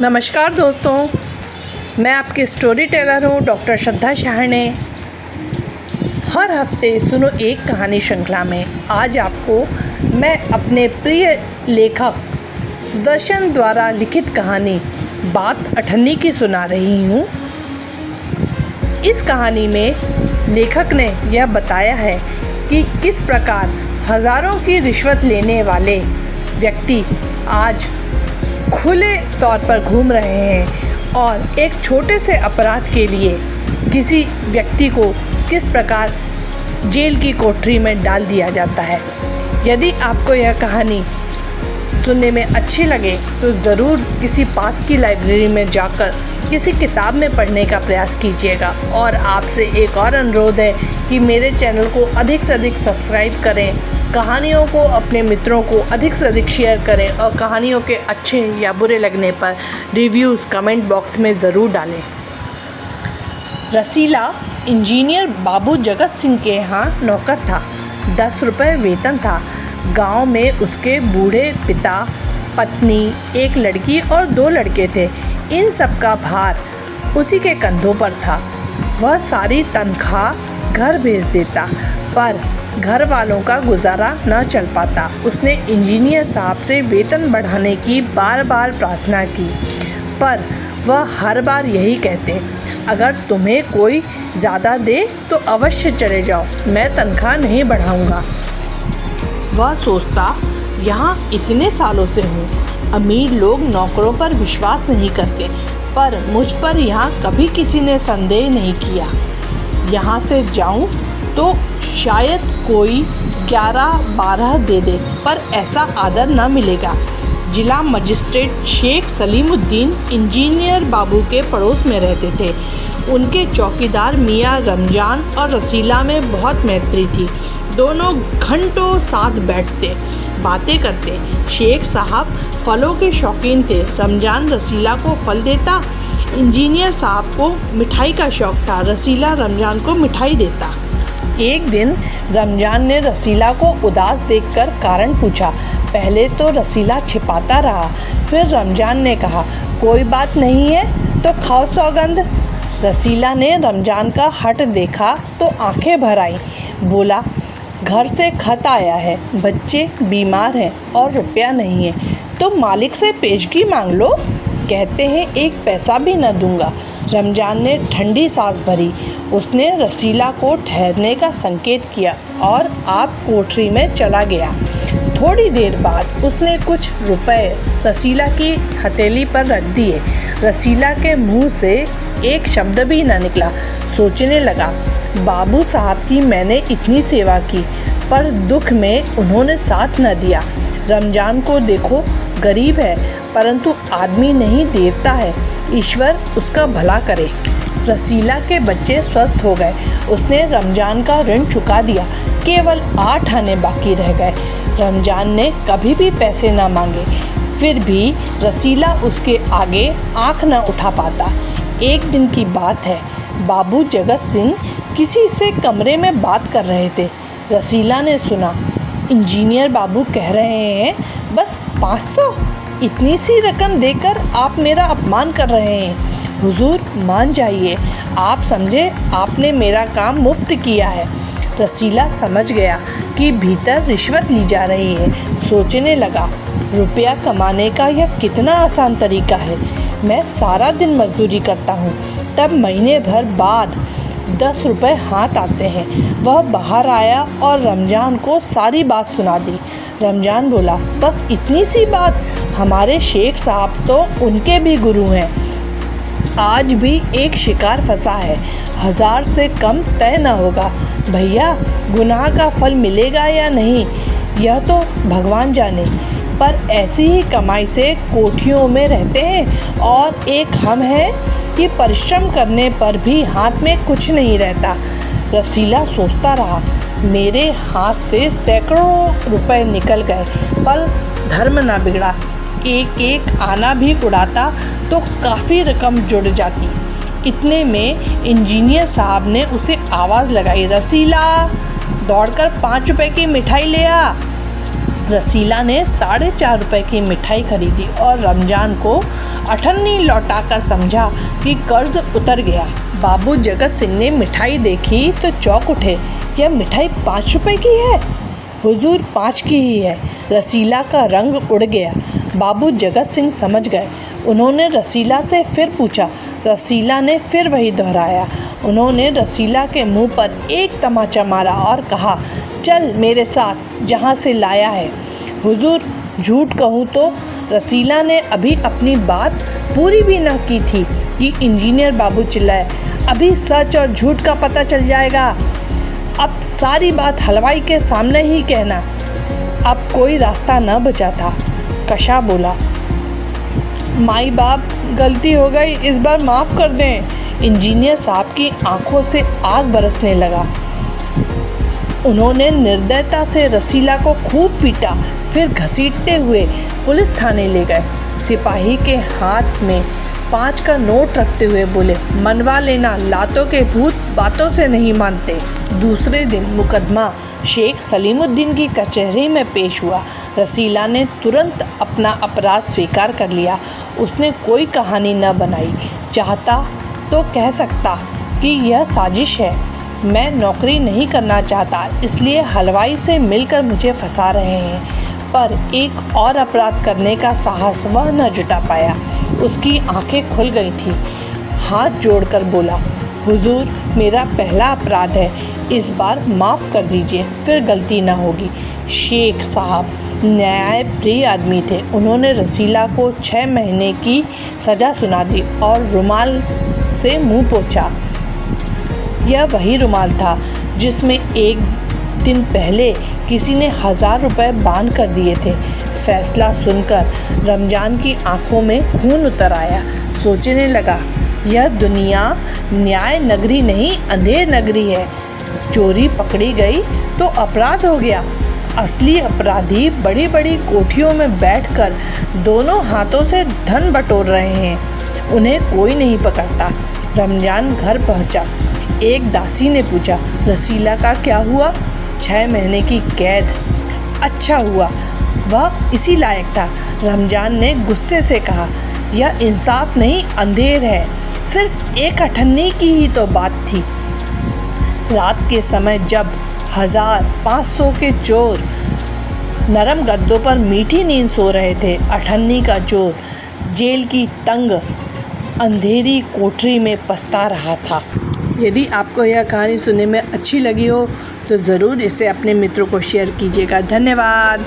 नमस्कार दोस्तों, मैं आपकी स्टोरी टेलर हूँ डॉक्टर श्रद्धा शाहने। हर हफ्ते सुनो एक कहानी श्रृंखला में आज आपको मैं अपने प्रिय लेखक सुदर्शन द्वारा लिखित कहानी बात अठन्नी की सुना रही हूँ। इस कहानी में लेखक ने यह बताया है कि किस प्रकार हज़ारों की रिश्वत लेने वाले व्यक्ति आज खुले तौर पर घूम रहे हैं और एक छोटे से अपराध के लिए किसी व्यक्ति को किस प्रकार जेल की कोठरी में डाल दिया जाता है। यदि आपको यह कहानी सुनने में अच्छी लगे तो ज़रूर किसी पास की लाइब्रेरी में जाकर किसी किताब में पढ़ने का प्रयास कीजिएगा। और आपसे एक और अनुरोध है कि मेरे चैनल को अधिक से अधिक सब्सक्राइब करें, कहानियों को अपने मित्रों को अधिक से अधिक शेयर करें और कहानियों के अच्छे या बुरे लगने पर रिव्यूज़ कमेंट बॉक्स में ज़रूर डालें। रसीला इंजीनियर बाबू जगत सिंह के यहाँ नौकर था। 10 रुपये वेतन था। गांव में उसके बूढ़े पिता, पत्नी, एक लड़की और 2 लड़के थे। इन सब का भार उसी के कंधों पर था। वह सारी तनख्वाह घर भेज देता, पर घर वालों का गुजारा न चल पाता। उसने इंजीनियर साहब से वेतन बढ़ाने की बार बार प्रार्थना की, पर वह हर बार यही कहते, अगर तुम्हें कोई ज़्यादा दे तो अवश्य चले जाओ, मैं तनख्वाह नहीं बढ़ाऊंगा। वह सोचता, यहाँ इतने सालों से हूँ, अमीर लोग नौकरों पर विश्वास नहीं करते, पर मुझ पर यहाँ कभी किसी ने संदेह नहीं किया। यहाँ से जाऊँ तो शायद कोई 11-12 दे दे, पर ऐसा आदर न मिलेगा। जिला मजिस्ट्रेट शेख सलीमुद्दीन इंजीनियर बाबू के पड़ोस में रहते थे। उनके चौकीदार मियाँ रमजान और रसीला में बहुत मैत्री थी। दोनों घंटों साथ बैठते, बातें करते। शेख साहब फलों के शौकीन थे। रमजान रसीला को फल देता। इंजीनियर साहब को मिठाई का शौक़ था। रसीला रमजान को मिठाई देता। एक दिन रमजान ने रसीला को उदास देखकर कारण पूछा। पहले तो रसीला छिपाता रहा, फिर रमजान ने कहा, कोई बात नहीं है तो खाओ सौगंध। रसीला ने रमजान का हट देखा तो आंखें भर आईं। बोला, घर से खत आया है, बच्चे बीमार हैं और रुपया नहीं है, तो मालिक से पेशगी मांग लो। कहते हैं 1 पैसा भी न दूंगा। रमजान ने ठंडी सांस भरी। उसने रसीला को ठहरने का संकेत किया और आप कोठरी में चला गया। थोड़ी देर बाद उसने कुछ रुपए रसीला की हथेली पर रख दिए। रसीला के मुंह से एक शब्द भी न निकला। सोचने लगा, बाबू साहब की मैंने इतनी सेवा की, पर दुख में उन्होंने साथ न दिया। रमजान को देखो, गरीब है, परंतु आदमी नहीं देवता है। ईश्वर उसका भला करे। रसीला के बच्चे स्वस्थ हो गए। उसने रमजान का ऋण चुका दिया। केवल 8 आने बाकी रह गए। रमजान ने कभी भी पैसे न मांगे, फिर भी रसीला उसके आगे आँख न उठा पाता। एक दिन की बात है, बाबू जगत सिंह किसी से कमरे में बात कर रहे थे। रसीला ने सुना, इंजीनियर बाबू कह रहे हैं, बस 500, इतनी सी रकम देकर आप मेरा अपमान कर रहे हैं। हुजूर मान जाइए, आप समझे आपने मेरा काम मुफ्त किया है। रसीला समझ गया कि भीतर रिश्वत ली जा रही है। सोचने लगा, रुपया कमाने का यह कितना आसान तरीका है। मैं सारा दिन मजदूरी करता हूँ, तब महीने भर बाद 10 रुपये हाथ आते हैं। वह बाहर आया और रमजान को सारी बात सुना दी। रमजान बोला, बस इतनी सी बात? हमारे शेख साहब तो उनके भी गुरु हैं। आज भी एक शिकार फंसा है, 1000 से कम तय न होगा। भैया, गुनाह का फल मिलेगा या नहीं यह तो भगवान जाने, पर ऐसी ही कमाई से कोठियों में रहते हैं और एक हम हैं कि परिश्रम करने पर भी हाथ में कुछ नहीं रहता। रसीला सोचता रहा, मेरे हाथ से सैकड़ों रुपए निकल गए, पर धर्म ना बिगड़ा। एक एक आना भी उड़ाता तो काफ़ी रकम जुड़ जाती। इतने में इंजीनियर साहब ने उसे आवाज़ लगाई, रसीला, दौड़कर 5 रुपए की मिठाई ले आ। रसीला ने 4.5 रुपए की मिठाई खरीदी और रमजान को अठन्नी लौटाकर समझा कि कर्ज उतर गया। बाबू जगत सिंह ने मिठाई देखी तो चौंक उठे। यह मिठाई 5 रुपए की है? हुजूर 5 की ही है। रसीला का रंग उड़ गया। बाबू जगत सिंह समझ गए। उन्होंने रसीला से फिर पूछा। रसीला ने फिर वही दोहराया। उन्होंने रसीला के मुंह पर एक तमाचा मारा और कहा, चल मेरे साथ जहाँ से लाया है। हुजूर झूठ कहूँ तो रसीला ने अभी अपनी बात पूरी भी न की थी कि इंजीनियर बाबू चिल्लाए, अभी सच और झूठ का पता चल जाएगा। अब सारी बात हलवाई के सामने ही कहना। अब कोई रास्ता न बचा था। कशा बोला, माई बाप गलती हो गई, इस बार माफ़ कर दें। इंजीनियर साहब की आंखों से आग बरसने लगा। उन्होंने निर्दयता से रसीला को खूब पीटा, फिर घसीटते हुए पुलिस थाने ले गए। सिपाही के हाथ में 5 का नोट रखते हुए बोले, मनवा लेना, लातों के भूत बातों से नहीं मानते। दूसरे दिन मुकदमा शेख सलीमुद्दीन की कचहरी में पेश हुआ। रसीला ने तुरंत अपना अपराध स्वीकार कर लिया। उसने कोई कहानी न बनाई। चाहता तो कह सकता कि यह साजिश है, मैं नौकरी नहीं करना चाहता, इसलिए हलवाई से मिलकर मुझे फंसा रहे हैं। पर एक और अपराध करने का साहस वह न जुटा पाया। उसकी आंखें खुल गई थीं। हाथ जोड़कर बोला, हुजूर मेरा पहला अपराध है, इस बार माफ़ कर दीजिए, फिर गलती ना होगी। शेख साहब न्याय प्रिय आदमी थे। उन्होंने रसीला को 6 महीने की सज़ा सुना दी और रुमाल से मुंह पोंछा। यह वही रुमाल था जिसमें एक दिन पहले किसी ने 1000 रुपये बांध कर दिए थे। फैसला सुनकर रमजान की आंखों में खून उतर आया। सोचने लगा, यह दुनिया न्याय नगरी नहीं, अंधेर नगरी है। चोरी पकड़ी गई तो अपराध हो गया। असली अपराधी बड़ी बड़ी कोठियों में बैठकर दोनों हाथों से धन बटोर रहे हैं। उन्हें कोई नहीं पकड़ता। रमजान घर पहुंचा। एक दासी ने पूछा, रसीला का क्या हुआ? 6 महीने की कैद। अच्छा हुआ, वह इसी लायक था। रमजान ने गुस्से से कहा, यह इंसाफ नहीं, अंधेर है। सिर्फ एक अठन्नी की ही तो बात थी। रात के समय जब 1500 के चोर नरम गद्दों पर मीठी नींद सो रहे थे, अठन्नी का चोर जेल की तंग अंधेरी कोठरी में पछता रहा था। यदि आपको यह कहानी सुनने में अच्छी लगी हो तो ज़रूर इसे अपने मित्रों को शेयर कीजिएगा। धन्यवाद।